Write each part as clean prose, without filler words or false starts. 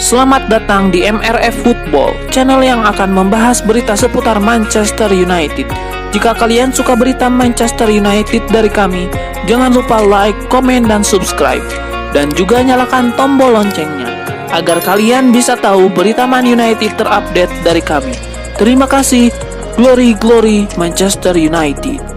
Selamat datang di MRF Football, channel yang akan membahas berita seputar Manchester United. Jika kalian suka berita Manchester United dari kami, jangan lupa like, komen, dan subscribe. Dan juga nyalakan tombol loncengnya, agar kalian bisa tahu berita Man United terupdate dari kami. Terima kasih, Glory Glory Manchester United.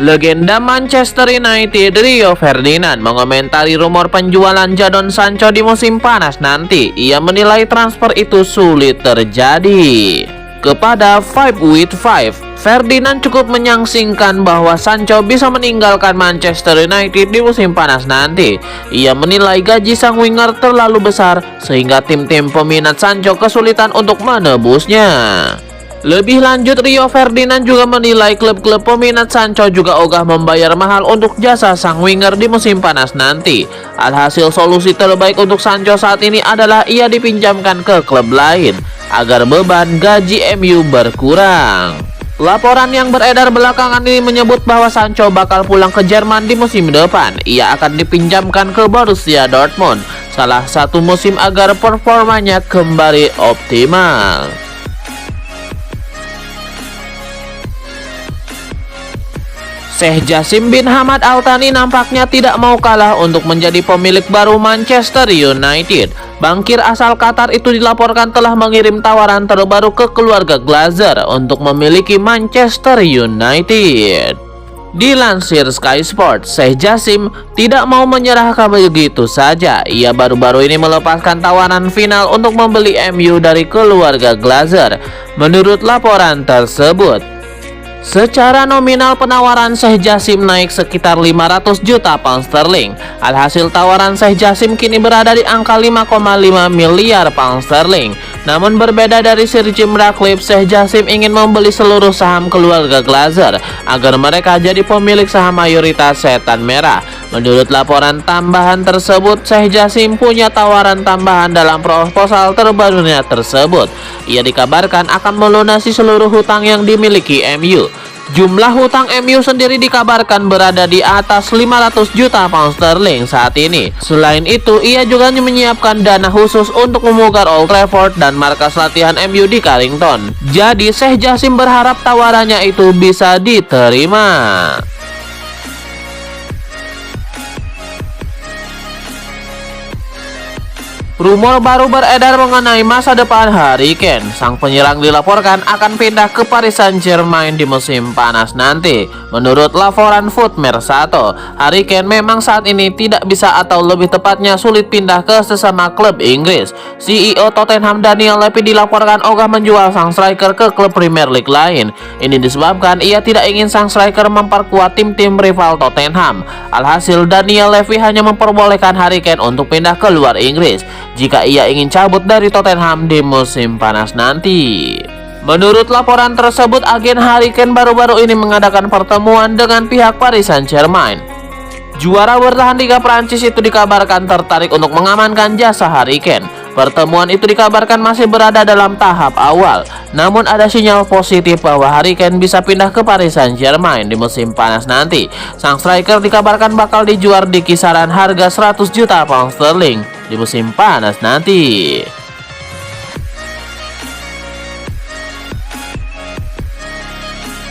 Legenda Manchester United Rio Ferdinand mengomentari rumor penjualan Jadon Sancho di musim panas nanti. Ia menilai transfer itu sulit terjadi. Kepada 5with5, Ferdinand cukup menyangsingkan bahwa Sancho bisa meninggalkan Manchester United di musim panas nanti. Ia menilai gaji sang winger terlalu besar sehingga tim-tim peminat Sancho kesulitan untuk menebusnya. Lebih lanjut, Rio Ferdinand juga menilai klub-klub peminat Sancho juga ogah membayar mahal untuk jasa sang winger di musim panas nanti. Alhasil solusi terbaik untuk Sancho saat ini adalah ia dipinjamkan ke klub lain agar beban gaji MU berkurang. Laporan yang beredar belakangan ini menyebut bahwa Sancho bakal pulang ke Jerman di musim depan. Ia akan dipinjamkan ke Borussia Dortmund salah satu musim agar performanya kembali optimal. Sheikh Jassim bin Hamad Al Thani nampaknya tidak mau kalah untuk menjadi pemilik baru Manchester United. Bangkir asal Qatar itu dilaporkan telah mengirim tawaran terbaru ke keluarga Glazer untuk memiliki Manchester United. Dilansir Sky Sports, Sheikh Jassim tidak mau menyerahkan begitu saja. Ia baru-baru ini melepaskan tawaran final untuk membeli MU dari keluarga Glazer. Menurut laporan tersebut, secara nominal penawaran Sheikh Jassim naik sekitar 500 juta pound sterling. Alhasil tawaran Sheikh Jassim kini berada di angka 5,5 miliar pound sterling. Namun berbeda dari Sir Jim Ratcliffe, Sheikh Jassim ingin membeli seluruh saham keluarga Glazer agar mereka jadi pemilik saham mayoritas Setan Merah. Menurut laporan tambahan tersebut, Sheikh Jassim punya tawaran tambahan dalam proposal terbarunya tersebut. Ia dikabarkan akan melunasi seluruh hutang yang dimiliki MU. Jumlah hutang MU sendiri dikabarkan berada di atas 500 juta pound sterling saat ini. Selain itu, ia juga menyiapkan dana khusus untuk memugar Old Trafford dan markas latihan MU di Carrington. Jadi, Sheikh Jassim berharap tawarannya itu bisa diterima. Rumor baru beredar mengenai masa depan Harry Kane. Sang penyerang dilaporkan akan pindah ke Paris Saint-Germain di musim panas nanti. Menurut laporan Foot Mercato, Harry Kane memang saat ini tidak bisa atau lebih tepatnya sulit pindah ke sesama klub Inggris. CEO Tottenham Daniel Levy dilaporkan ogah menjual sang striker ke klub Premier League lain. Ini disebabkan ia tidak ingin sang striker memperkuat tim-tim rival Tottenham. Alhasil Daniel Levy hanya memperbolehkan Harry Kane untuk pindah ke luar Inggris jika ia ingin cabut dari Tottenham di musim panas nanti. Menurut laporan tersebut, agen Harry Kane baru-baru ini mengadakan pertemuan dengan pihak Paris Saint-Germain. Juara bertahan Liga Prancis itu dikabarkan tertarik untuk mengamankan jasa Harry Kane. Pertemuan itu dikabarkan masih berada dalam tahap awal, namun ada sinyal positif bahwa Harry Kane bisa pindah ke Paris Saint-Germain di musim panas nanti. Sang striker dikabarkan bakal dijual di kisaran harga 100 juta pound sterling di musim panas nanti.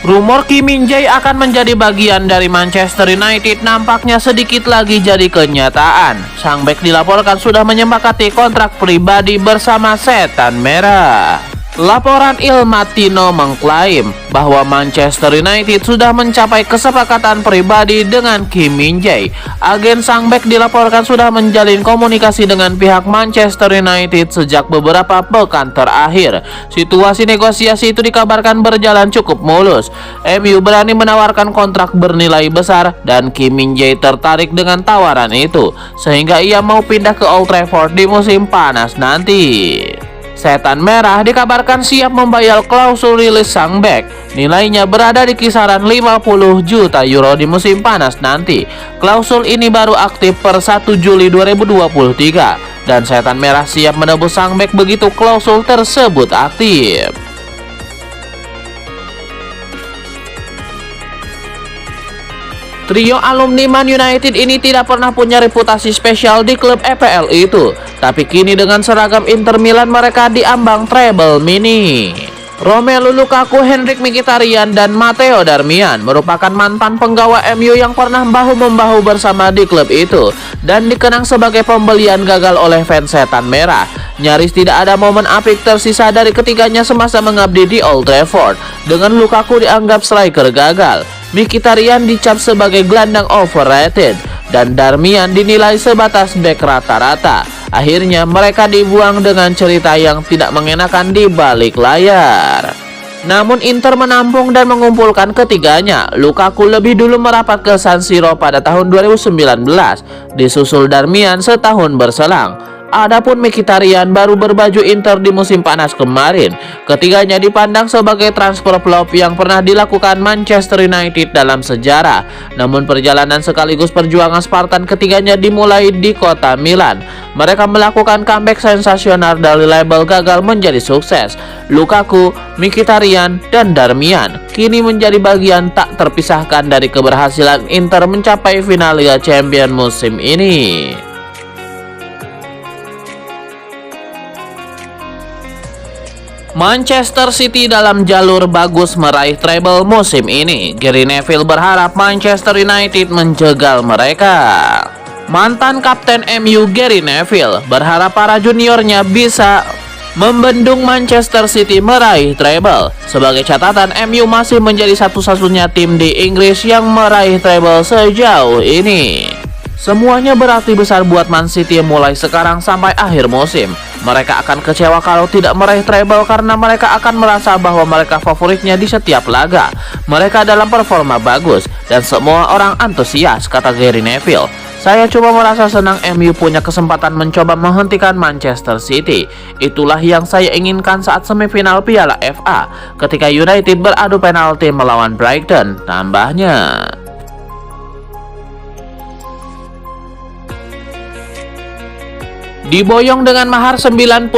Rumor Kim Min-jae akan menjadi bagian dari Manchester United nampaknya sedikit lagi jadi kenyataan. Sang bek dilaporkan sudah menyepakati kontrak pribadi bersama Setan Merah. Laporan Il Mattino mengklaim bahwa Manchester United sudah mencapai kesepakatan pribadi dengan Kim Min-jae. Agen sang bek dilaporkan sudah menjalin komunikasi dengan pihak Manchester United sejak beberapa pekan terakhir. Situasi negosiasi itu dikabarkan berjalan cukup mulus. MU berani menawarkan kontrak bernilai besar dan Kim Min-jae tertarik dengan tawaran itu, sehingga ia mau pindah ke Old Trafford di musim panas nanti. Setan Merah dikabarkan siap membayar klausul rilis sang bek. Nilainya berada di kisaran 50 juta euro di musim panas nanti. Klausul ini baru aktif per 1 Juli 2023 dan Setan Merah siap menebus sang bek begitu klausul tersebut aktif. Trio alumni Man United ini tidak pernah punya reputasi spesial di klub EPL itu, tapi kini dengan seragam Inter Milan mereka diambang treble mini. Romelu Lukaku, Henrikh Mkhitaryan, dan Matteo Darmian merupakan mantan penggawa MU yang pernah bahu-membahu bersama di klub itu dan dikenang sebagai pembelian gagal oleh fans setan merah. Nyaris tidak ada momen apik tersisa dari ketiganya semasa mengabdi di Old Trafford. Dengan Lukaku dianggap striker gagal, Mkhitaryan dicap sebagai gelandang overrated, dan Darmian dinilai sebatas bek rata-rata. Akhirnya mereka dibuang dengan cerita yang tidak mengenakan di balik layar. Namun Inter menampung dan mengumpulkan ketiganya. Lukaku lebih dulu merapat ke San Siro pada tahun 2019, disusul Darmian setahun berselang. Adapun Mkhitaryan baru berbaju Inter di musim panas kemarin. Ketiganya dipandang sebagai transfer flop yang pernah dilakukan Manchester United dalam sejarah. Namun perjalanan sekaligus perjuangan Spartan ketiganya dimulai di kota Milan. Mereka melakukan comeback sensasional dari label gagal menjadi sukses. Lukaku, Mkhitaryan, dan Darmian kini menjadi bagian tak terpisahkan dari keberhasilan Inter mencapai final Liga Champions musim ini. Manchester City dalam jalur bagus meraih treble musim ini. Gary Neville berharap Manchester United menjegal mereka. Mantan kapten MU Gary Neville berharap para juniornya bisa membendung Manchester City meraih treble. Sebagai catatan, MU masih menjadi satu-satunya tim di Inggris yang meraih treble sejauh ini. Semuanya berarti besar buat Man City mulai sekarang sampai akhir musim. Mereka akan kecewa kalau tidak meraih treble karena mereka akan merasa bahwa mereka favoritnya di setiap laga. Mereka dalam performa bagus dan semua orang antusias, kata Gary Neville. Saya cuma merasa senang MU punya kesempatan mencoba menghentikan Manchester City. Itulah yang saya inginkan saat semifinal Piala FA ketika United beradu penalti melawan Brighton, tambahnya. Diboyong dengan mahar 95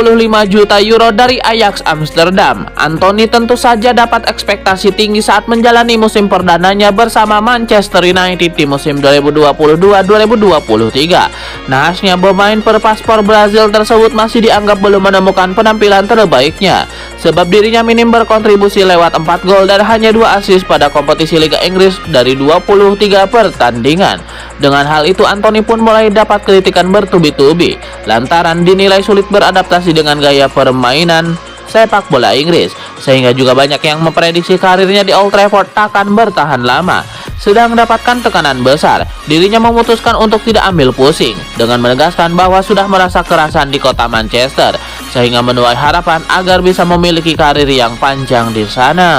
juta euro dari Ajax Amsterdam, Anthony tentu saja dapat ekspektasi tinggi saat menjalani musim perdananya bersama Manchester United di musim 2022-2023. Nahasnya pemain berpaspor Brazil tersebut masih dianggap belum menemukan penampilan terbaiknya, sebab dirinya minim berkontribusi lewat 4 gol dan hanya 2 assist pada kompetisi Liga Inggris dari 23 pertandingan. Dengan hal itu, Anthony pun mulai dapat kritikan bertubi-tubi lantaran dinilai sulit beradaptasi dengan gaya permainan sepak bola Inggris, sehingga juga banyak yang memprediksi karirnya di Old Trafford takkan bertahan lama. Sedang mendapatkan tekanan besar, dirinya memutuskan untuk tidak ambil pusing dengan menegaskan bahwa sudah merasa kerasan di kota Manchester, sehingga menuai harapan agar bisa memiliki karir yang panjang di sana.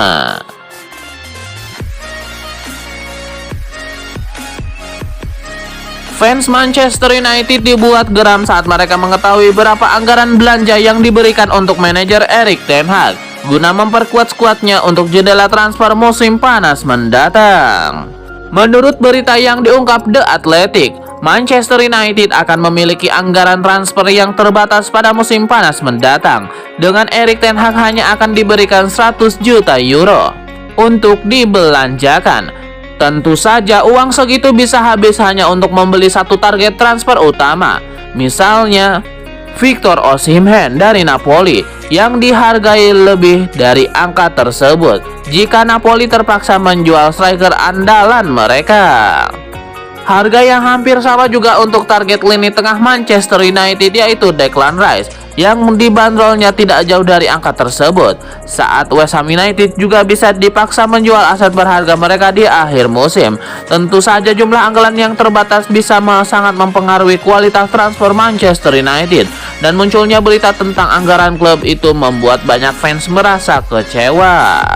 Fans Manchester United dibuat geram saat mereka mengetahui berapa anggaran belanja yang diberikan untuk manajer Erik ten Hag guna memperkuat skuadnya untuk jendela transfer musim panas mendatang. Menurut berita yang diungkap The Athletic, Manchester United akan memiliki anggaran transfer yang terbatas pada musim panas mendatang. Dengan Erik ten Hag hanya akan diberikan 100 juta euro untuk dibelanjakan. Tentu saja uang segitu bisa habis hanya untuk membeli satu target transfer utama, misalnya Victor Osimhen dari Napoli yang dihargai lebih dari angka tersebut jika Napoli terpaksa menjual striker andalan mereka. Harga yang hampir sama juga untuk target lini tengah Manchester United, yaitu Declan Rice, yang dibanderolnya tidak jauh dari angka tersebut. Saat West Ham United juga bisa dipaksa menjual aset berharga mereka di akhir musim. Tentu saja jumlah anggaran yang terbatas bisa sangat mempengaruhi kualitas transfer Manchester United, dan munculnya berita tentang anggaran klub itu membuat banyak fans merasa kecewa.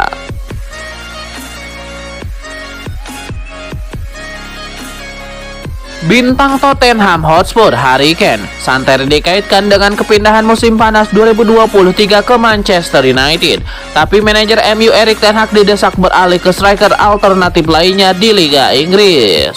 Bintang Tottenham Hotspur Harry Kane santer dikaitkan dengan kepindahan musim panas 2023 ke Manchester United, tapi manajer MU Erik ten Hag didesak beralih ke striker alternatif lainnya di Liga Inggris.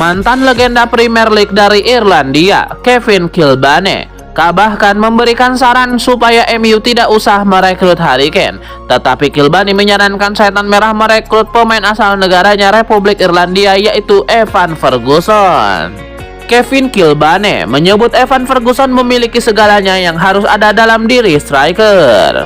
Mantan legenda Premier League dari Irlandia, Kevin Kilbane, Barca bahkan memberikan saran supaya MU tidak usah merekrut Harry Kane. Tetapi Kilbany menyarankan Setan Merah merekrut pemain asal negaranya Republik Irlandia, yaitu Evan Ferguson. Kevin Kilbany menyebut Evan Ferguson memiliki segalanya yang harus ada dalam diri striker.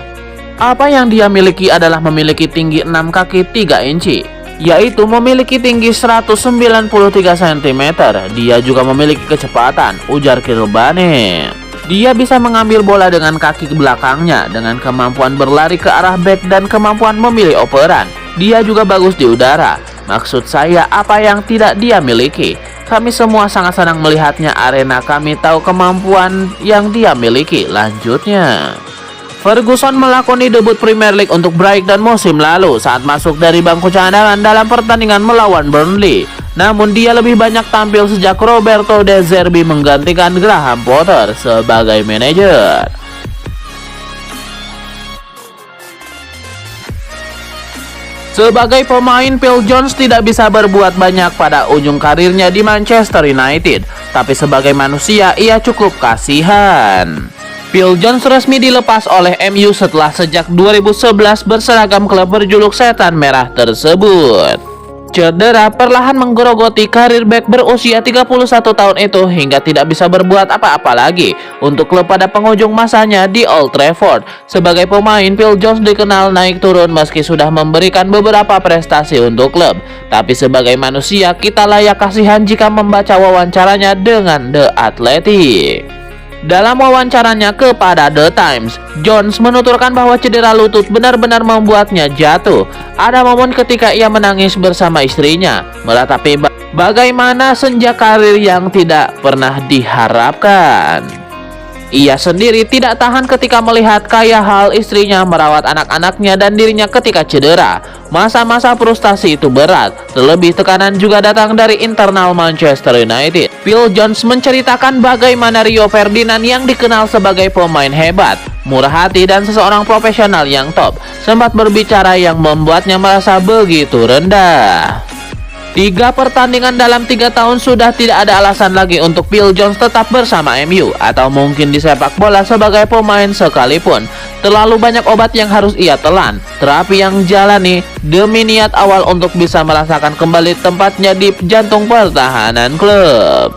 Apa yang dia miliki adalah memiliki tinggi 6 kaki 3 inci, yaitu memiliki tinggi 193 cm. Dia juga memiliki kecepatan, ujar Kilbany. Dia bisa mengambil bola dengan kaki belakangnya dengan kemampuan berlari ke arah back dan kemampuan memilih operan. Dia juga bagus di udara. Maksud saya, apa yang tidak dia miliki? Kami semua sangat senang melihatnya arena. Kami tahu kemampuan yang dia miliki, lanjutnya. Ferguson melakoni debut Premier League untuk Brighton musim lalu saat masuk dari bangku cadangan dalam pertandingan melawan Burnley. Namun dia lebih banyak tampil sejak Roberto De Zerbi menggantikan Graham Potter sebagai manajer. Sebagai pemain, Phil Jones tidak bisa berbuat banyak pada ujung karirnya di Manchester United. Tapi sebagai manusia, ia cukup kasihan. Phil Jones resmi dilepas oleh MU setelah sejak 2011 berseragam klub berjuluk Setan Merah tersebut. Cedera perlahan menggerogoti karir bek berusia 31 tahun itu hingga tidak bisa berbuat apa-apa lagi untuk klub pada penghujung masanya di Old Trafford. Sebagai pemain, Phil Jones dikenal naik turun meski sudah memberikan beberapa prestasi untuk klub. Tapi sebagai manusia, kita layak kasihan jika membaca wawancaranya dengan The Athletic. Dalam wawancaranya kepada The Times, Jones menuturkan bahwa cedera lutut benar-benar membuatnya jatuh. Ada momen ketika ia menangis bersama istrinya, meratapi bagaimana senja karir yang tidak pernah diharapkan. Ia sendiri tidak tahan ketika melihat kayak hal istrinya merawat anak-anaknya dan dirinya ketika cedera. Masa-masa frustasi itu berat, terlebih tekanan juga datang dari internal Manchester United. Phil Jones menceritakan bagaimana Rio Ferdinand yang dikenal sebagai pemain hebat, murah hati dan seseorang profesional yang top, sempat berbicara yang membuatnya merasa begitu rendah. 3 pertandingan dalam 3 tahun sudah tidak ada alasan lagi untuk Phil Jones tetap bersama MU atau mungkin di sepak bola sebagai pemain sekalipun. Terlalu banyak obat yang harus ia telan, terapi yang jalani demi niat awal untuk bisa merasakan kembali tempatnya di jantung pertahanan klub.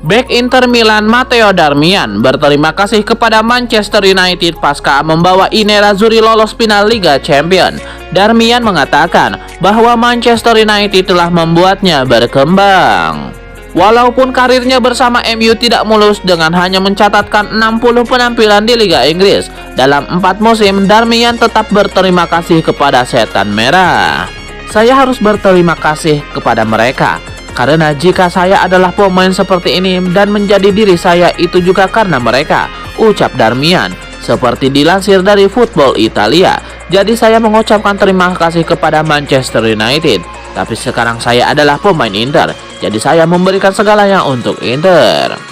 Bek Inter Milan Matteo Darmian berterima kasih kepada Manchester United pasca membawa I Nerazzurri lolos final Liga Champions. Darmian mengatakan bahwa Manchester United telah membuatnya berkembang. Walaupun karirnya bersama MU tidak mulus dengan hanya mencatatkan 60 penampilan di Liga Inggris dalam 4 musim, Darmian tetap berterima kasih kepada Setan Merah. Saya harus berterima kasih kepada mereka. Karena jika saya adalah pemain seperti ini dan menjadi diri saya, itu juga karena mereka, ucap Darmian. Seperti dilansir dari Football Italia, jadi saya mengucapkan terima kasih kepada Manchester United. Tapi sekarang saya adalah pemain Inter, jadi saya memberikan segalanya untuk Inter.